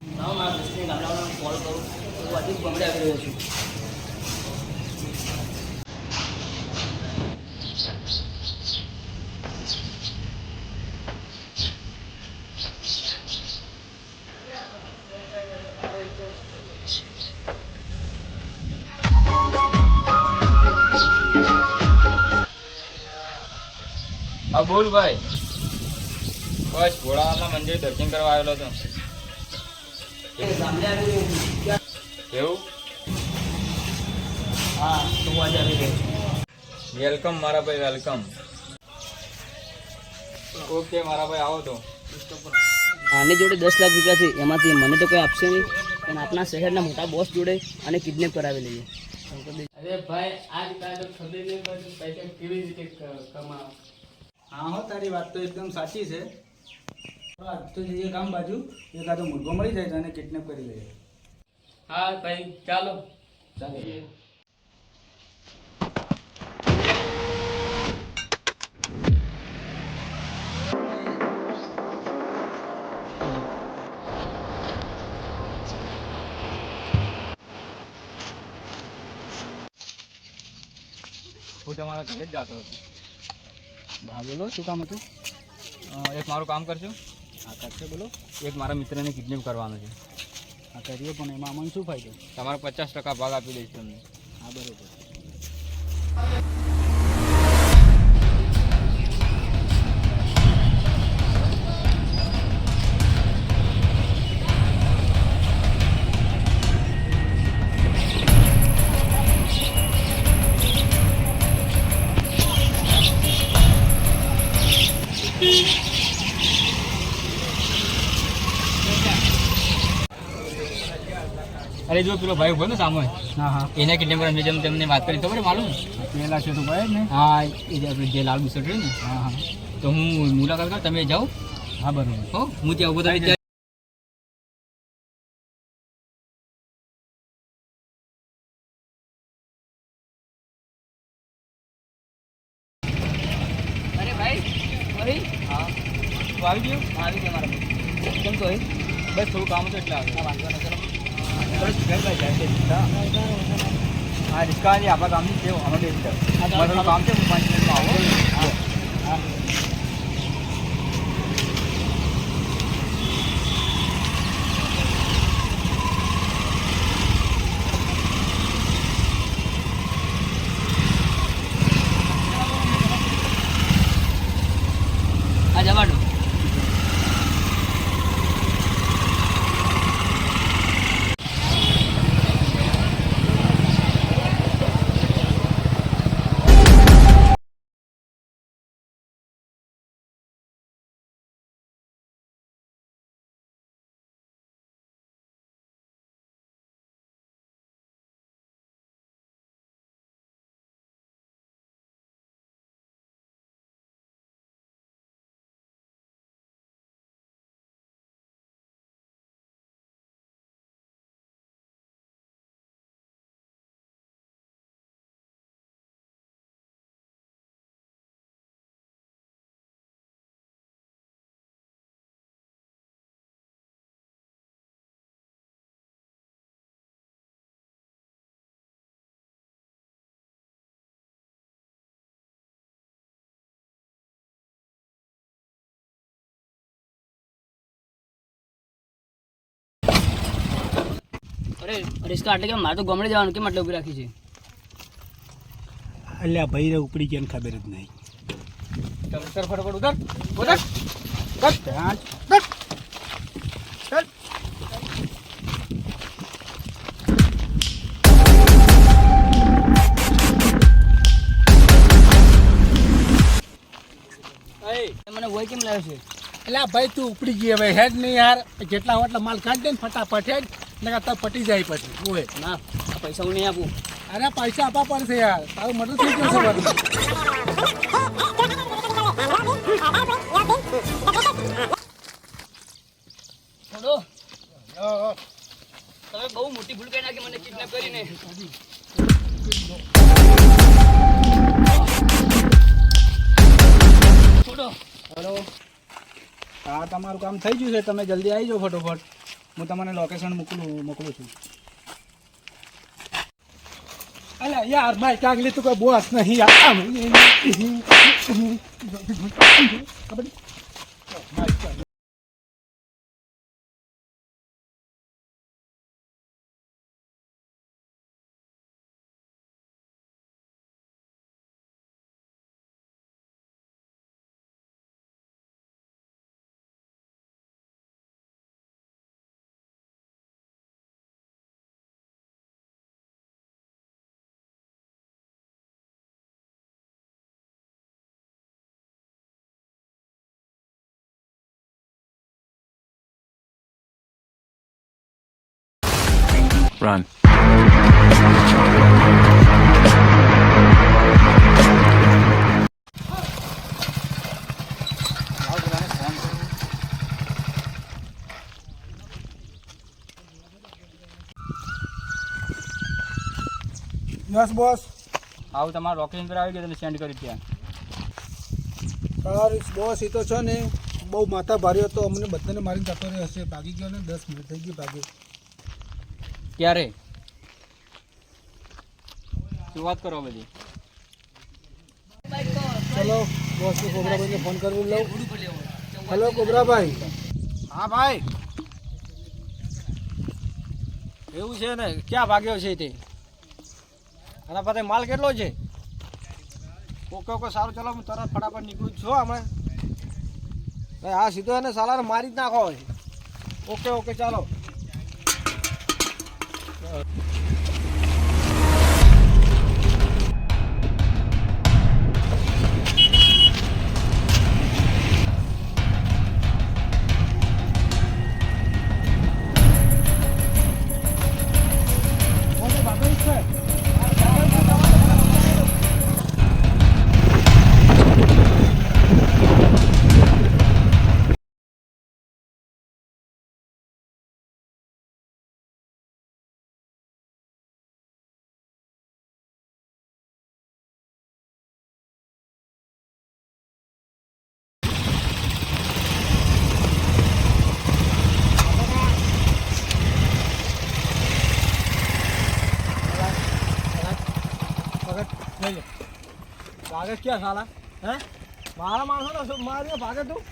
ના મારા દોસ્તને ગામડાવાળાને કોલ કરું તો હું હજી ગામડે આવી રહ્યો છું. હા બોલ ભાઈ. બસ ભોળાનાથના મંદિર દર્શન કરવા આવેલો હતો. ગામડે આવી રહ્યો છું. એવું? હા તો હું આજે આવી રહ્યો છું. વેલકમ મારા ભાઈ, વેલકમ. ઓકે મારા ભાઈ, આવો તો. આની જોડે 10 લાખ રૂપિયા છે, એમાંથી મને તો કોઈ આપશે નહીં, પણ આપણા શહેરના મોટા બોસ જોડે અને કિડનેપ કરાવી લઈએ. અરે ભાઈ આજ કાલ તો ખબર નહીં પડતી પૈસા કેવી રીતે કમાવો. હા હો, તારી વાત તો એકદમ સાચી છે. આજ તો જઈએ ગામ બાજુ, એકાદો મુર્ગો મળી જાય તો એને કિડનેપ કરી લઈએ. હા ભાઈ ચાલો. ચાલો. હું તમારા ઘરે જ જતો હતો. હા બોલો, શું કામ હતું? એક મારું કામ કરજો. હા કરશે, બોલો. એક મારા મિત્રને કિડનેપ કરવાનો છે. હા કરીએ, પણ એમાં અમને શું ફાયદો? તમારે 50% ભાગ આપી દઈશ તમને. હા બરોબર. અરે જો પેલો ભાઈ ઉભો ને સામે, હા હા, એના કિડનેપ કરવાની જેમ તમને વાત કરી ખબર માલુમ? પેલા છે તો ભાઈ ને. હા, એ જે આપણે જે લાલ બુસટ રહ્યું ને, હા હા તો હું મુલાકાત કર, તમે જાઓ. હા બરોબર. હો, હું ત્યાં ઉભો થઈ. અરે ભાઈ, ભાઈ હા, તું આવી ગયો? આવી ગયા મારા ભાઈ. કેમ છો? બસ થોડું કામ હતું એટલે આવ્યો. વાંધો નહીં, ચલો. બસ ઘર ભાઈ જાય છે રિક્ષા. હા, રિક્ષા જે આપણા ગામની છે, અમે બે રિક્ષા. મારે થોડું કામ છે, હું 5 મિનિટમાં આવો. હા હા. આ જવાનું. અરે રિસ્કા આટલે કેમ? મારે તો ગામડે જવાનું, કેમ આટલે ઊભી રાખી છે? અલ્યા ભાઈ રે, ઉપડી ગયા ખબર જ નહીં. ચાલ સર, ફટાફટ ઉતર. ઉતર. ત્યાં મને વોય કેમ લાવ્યો છે? અલ્યા ભાઈ તું ઉપડી ગઈ હવે, હેડ નહીં યાર. જેટલા હોટલા માલ કાઢી દે ને ફટાફટ હેડ, ને તાર પટી જાય પછી. ઓય ના, આ પૈસા હું નહીં આપું. અરે પૈસા આપવા પડશે યાર, તારું મર્ડર થઈ ગયું છે બધું. છોડો. તમે બહુ મોટી ભૂલ કરી નાખી મને કિડનેપ કરીને. છોડો. હેલો, હા તમારું કામ થઈ ગયું છે, તમે જલ્દી આવી જાઓ ફટોફટ. હું તમને લોકેશન મોકલું છું. અલ્યા યાર ભાઈ કાગલી તું કોઈ બોસ નહીં યાર. Run. Yes boss. આવું તમારું લોકેશન પર આવી ગયું એટલે સેન્ડ કરી ત્યાં. બોસ એ તો છે ને બહુ માથા ભારે હતો, અમને બધાને મારીને જતો રહ્યો હશે. ભાગી ગયો ને 10 મિનિટ થઈ ગઈ ભાગે. ક્યારે શરૂઆત કરો બધી? ચલો બોસ કોબરાભાઈને ફોન કરી લઉં. હેલો કોબરાભાઈ. હા ભાઈ, એવું છે ને, ક્યાં ભાગ્યો છે તે? આના પાસે માલ કેટલો છે? ઓકે ઓકે, સારું, ચલો હું તરત ફટાફટ નીકળું છું હમણાં. હા સીધો એને સાલાને મારી જ નાખો. ઓકે ઓકે, ચાલો. ભાગે ક્યાં સાલા? હે, મારા માણસો મારીને ભાગે તું?